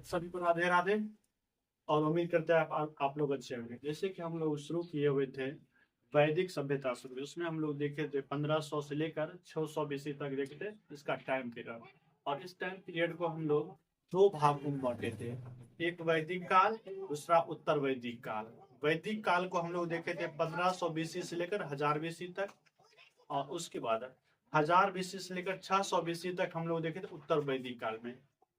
सभी को राधे राधे। और उम्मीद करते हैं आप लोग अच्छे होंगे। जैसे कि हम लोग शुरू किए हुए थे वैदिक सभ्यता शुरू, उसमें हम लोग देखे थे 1500 से लेकर 600 BC तक देखे थे इसका टाइम पीरियड। और इस टाइम पीरियड को हम लोग दो भागों में बांटे थे, एक वैदिक काल, दूसरा उत्तर वैदिक काल। वैदिक काल को हम लोग देखे थे 1500 BC से लेकर 1000 BC तक, और उसके बाद 1000 BC से लेकर 600 BC तक हम लोग देखे थे उत्तर वैदिक काल में।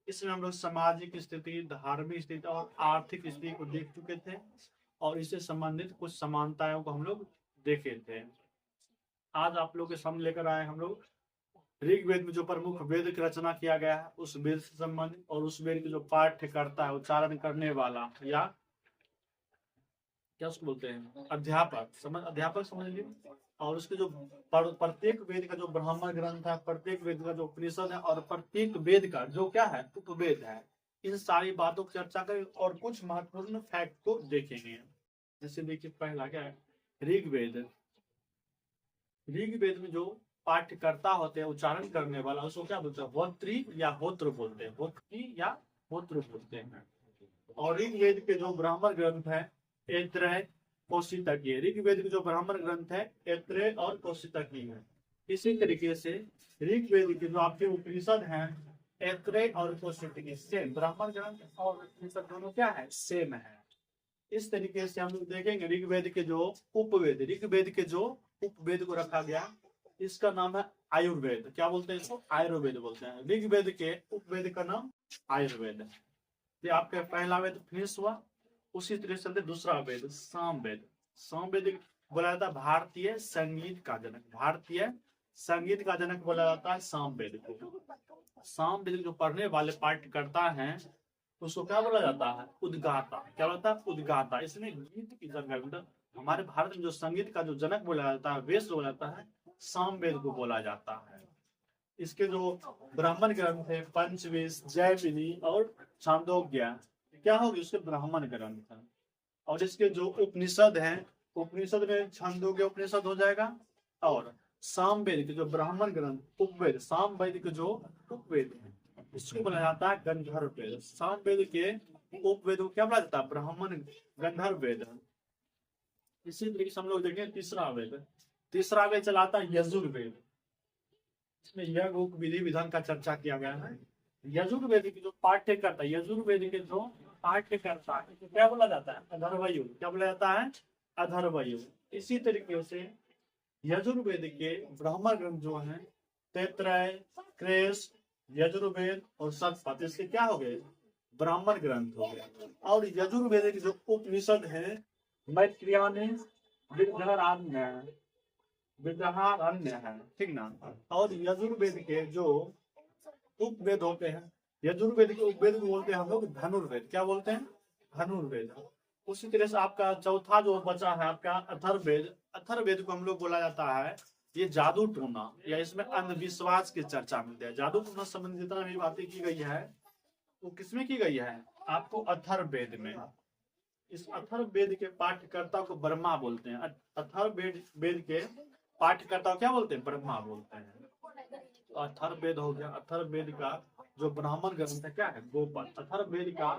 इसमें हम लोग सामाजिक स्थिति, धार्मिक स्थिति और आर्थिक स्थिति को देख चुके थे, और इससे संबंधित कुछ समानताओं को हम लोग देखे थे। आज आप लोग के सामने लेकर आए हम लोग ऋग्वेद में जो प्रमुख वेद की रचना किया गया है उस वेद से संबंधित, और उस वेद के जो पाठ्य करता है, उच्चारण करने वाला, या क्या उसको बोलते हैं, अध्यापक समझ लीजिए। और उसके जो प्रत्येक वेद का जो ब्राह्मण ग्रंथ है, प्रत्येक वेद का जो उपनिषद है, और प्रत्येक वेद का जो क्या है उपवेद है, इन सारी बातों की चर्चा करें और कुछ महत्वपूर्ण फैक्ट को देखेंगे। जैसे देखिए पहला क्या है, ऋग्वेद। ऋग्वेद में जो पाठ्यकर्ता होते हैं, उच्चारण करने वाला, उसको क्या बोलते हैं, होत्री या होत्र बोलते हैं, होत्री या होत्र बोलते हैं। और ऋग्वेद के जो ब्राह्मण ग्रंथ है ऐत्रेय, कौशितकी। ऋग्वेद के जो ब्राह्मण ग्रंथ है ऐत्रेय और कौशितकी है। इसी तरीके से ऋग्वेद के जो आपके उपनिषद हैं ऐत्रेय और कौशितकी, सेम ब्राह्मण ग्रंथ और उपनिषद दोनों क्या है, सेम है। इस तरीके से हम लोग देखेंगे ऋग्वेद के जो उपवेद, ऋग्वेद के जो उपवेद को रखा गया, इसका नाम है आयुर्वेद। क्या बोलते हैं इसको, आयुर्वेद बोलते हैं। ऋग्वेद के उपवेद का नाम आयुर्वेद। ये आपका पहला वेद फिनिश हुआ। उसी तरह से दूसरा वेद सामवेद। सामवेद बोला जाता है भारतीय संगीत का जनक, भारतीय संगीत का जनक बोला जाता है सामवेद को। सामवेद जो पढ़ने वाले पाठ्यकर्ता हैं उसको क्या बोला जाता है, उद्गाता। क्या बोलता है, उद्गाता। इसमें गीत की जनक, हमारे भारत में जो संगीत का जो जनक बोला जाता है, वेद बोला जाता है, सामवेद को बोला जाता है। इसके जो ब्राह्मण ग्रंथ है पंचवेद, जैमिनी और छांदोग्य, क्या होगी उसके ब्राह्मण ग्रंथ है। और इसके जो उपनिषद हैं, उपनिषद में छांदोग्य उपनिषद हो जाएगा, और सामवेद के जो ब्राह्मण ग्रंथ उपवेद, सामवेद के जो उपवेद है इसको बोला जाता है गंधर्व वेद। सामवेद के उपवेद को क्या बोला जाता है, ब्राह्मण गंधर्व वेद। इसी तरीके से हम लोग देखेंगे तीसरा वेद। तीसरा वेद चलाता है यजुर्वेद। इसमें यज्ञ विधि विधान का चर्चा किया गया है। यजुर्वेद की जो पाठ्यकर्ता, यजुर्वेद के जो पाठ्यकर्ता है क्या बोला जाता है, अथर्वयु। क्या बोला जाता है, अथर्वयु। इसी तरीके से यजुर्वेद के ब्राह्मण ग्रंथ जो है तैत्रेय, क्रेस, यजुर्वेद और सतपथ, इसके क्या हो गए, ब्राह्मण ग्रंथ हो गए। और यजुर्वेद के जो उपनिषद है मैत्रेयानि, विदहारण्य है, ठीक ना। और यजुर्वेद के जो उपवेद होते हैं, यजुर्वेद के उपवेद को बोलते हैं हम लोग धनुर्वेद। क्या बोलते हैं, धनुर्वेद। उसी तरह से आपका चौथा जो बचा है आपका अथर्ववेद। अथर्ववेद को हम लोग बोला जाता है ये जादू टोना, या इसमें अंधविश्वास की चर्चा मिलती है। जादू टोना संबंधित जितना भी बातें की गई है वो किसमें की गई है, आपको अथर्ववेद में। इस अथर्ववेद के पाठ्यकर्ता को ब्रह्मा बोलते हैं। अथर्ववेद के पाठ्यकर्ता क्या बोलते हैं, ब्रह्मा बोलते हैं। तो अथर्ववेद हो गया। अथर्ववेद का जो ब्राह्मण ग्रंथ है क्या है, गोपद। अथर्ववेद का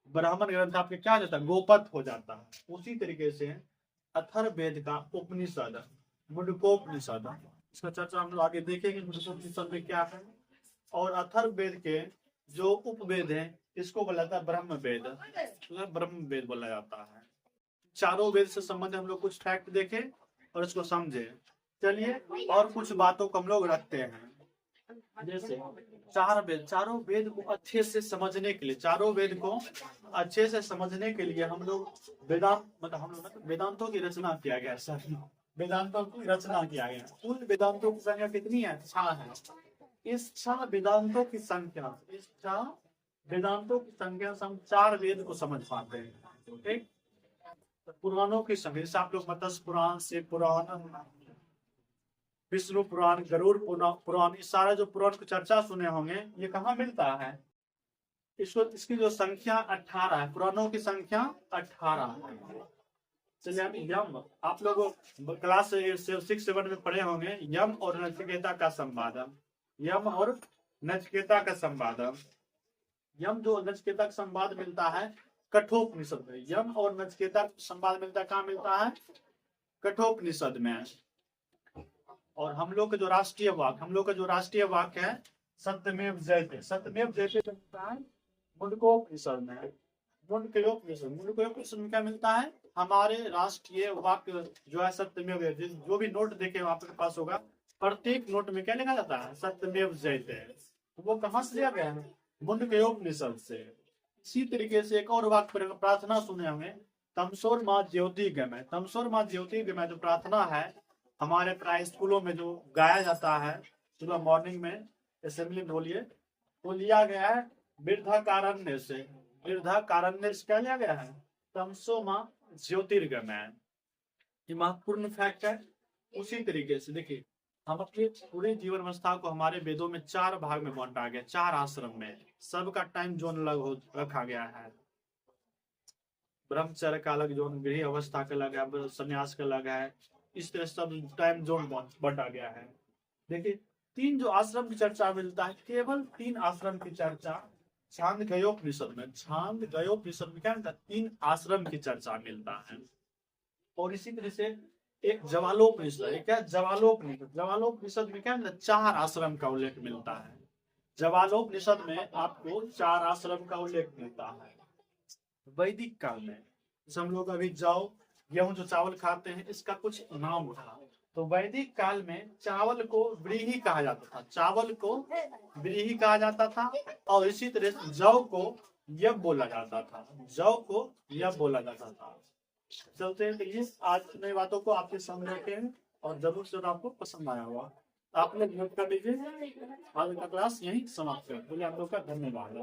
ब्राह्मण ग्रंथ आपके क्या हो जाता है, गोपद हो जाता है। उसी तरीके से अथर्ववेद का उपनिषद मुंडकोपनिषद, इसका चर्चा हम लोग आगे देखेंगे मुंडकोपनिषद में क्या है। और अथर्ववेद के जो उपवेद है इसको बोला जाता है ब्रह्मवेद। ब्रह्मवेद बोला जाता है। चारों वेद से संबंधित हम लोग कुछ फैक्ट देखें और इसको समझे। चलिए और कुछ बातों को हम लोग रखते हैं। जैसे चार वेद, चारों वेद को अच्छे से समझने के लिए, चारों वेद को अच्छे से समझने के लिए हम लोग वेदांत, मतलब हम लोग वेदांतों की रचना किया गया। सर वेदांतों की रचना किया गया। कुल वेदांतों की संख्या कितनी है, 6 है। इस 6 वेदांतों की संख्या, इस 6 वेदांतों की संख्या से हम 4 वेद को समझ पाते हैं। ठीक, पुराणों की संख्या जैसे आप लोग मत्स्य पुराण, शिव पुराण, विष्णु पुराण, गरुड़ पुराण, ये सारा जो पुराण की चर्चा सुने होंगे, ये कहाँ मिलता है, इसकी जो संख्या 18 है, पुराणों की संख्या 18 है। चलिए हम यम, आप लोग क्लास 6-7 में पढ़े होंगे यम और नचिकेता का संवादम। यम और नचिकेता का संवादम। यम जो नचिकेता का संवाद मिलता है कठोपनिषद में। यम और नचिकेता का संवाद मिलता है, कहाँ मिलता है? कठोपनिषद में। और हम लोग का जो राष्ट्रीय वाक्य है सत्यमेव जयते। सत्यमेव जयते मिलता है मुंडकोपनिषद में। मुंडकोपनिषद में क्या मिलता है? हमारे राष्ट्रीय वाक्य जो है सत्यमेव जयते। जो भी नोट देखे आपके पास होगा, प्रत्येक नोट में क्या लिखा जाता है? सत्यमेव जयते। वो कहाँ से लिया गया है? मुंडकोपनिषद से। इसी तरीके से एक और वाक्य प्रार्थना सुने होंगे, तमसोर माँ ज्योति गमय। तमसोर माँ ज्योति गमय जो प्रार्थना है हमारे प्राय स्कूलों में जो गाया जाता है सुबह मॉर्निंग में असेंबली में बोलिए, तो लिया गया है वृद्धाकारण्य से। वृद्धाकारण्य से क्या लिया गया है? तमसो माँ ज्योतिर्गमय। ये महत्वपूर्ण फैक्ट है। उसी तरीके से देखिए, हम अपनी पूरे जीवन अवस्था को हमारे वेदों में 4 भाग में बांटा गया, 4 आश्रम में। सबका टाइम जोन अलग रखा गया है। ब्रह्मचर्य का अलग जोन, गृह अवस्था का अलग है, संन्यास का अलग है। इस तरह सब टाइम जोन बांटा गया है। देखिए 3 जो आश्रम की चर्चा मिलता है, केवल 3 आश्रम की चर्चा छांदोग्योपनिषद में। छांदोग्योपनिषद में क्या मिलता है? 3 आश्रम की चर्चा मिलता है। और इसी तरह से एक ज्वालोपनिषद है। क्या? ज्वालोपनिषद। ज्वालोपनिषद में क्या मिलता है? 4 आश्रम का उल्लेख मिलता है। ज्वालोपनिषद में आपको 4 आश्रम का उल्लेख मिलता है। वैदिक काल में हम लोग अभी गेहूं जो चावल खाते हैं इसका कुछ नाम था। तो वैदिक काल में चावल को व्रीहि कहा जाता था। चावल को व्रीहि कहा जाता था। और इसी तरह से जौ को यव बोला जाता था। जौ को यव बोला जाता था। चलते हैं आज नई बातों को आपके सामने रखे हैं और जरूर से आपको पसंद आया होगा। आप लोग नोट कर लीजिए। आज का क्लास यही समाप्त है। बोलिए आप लोग का धन्यवाद।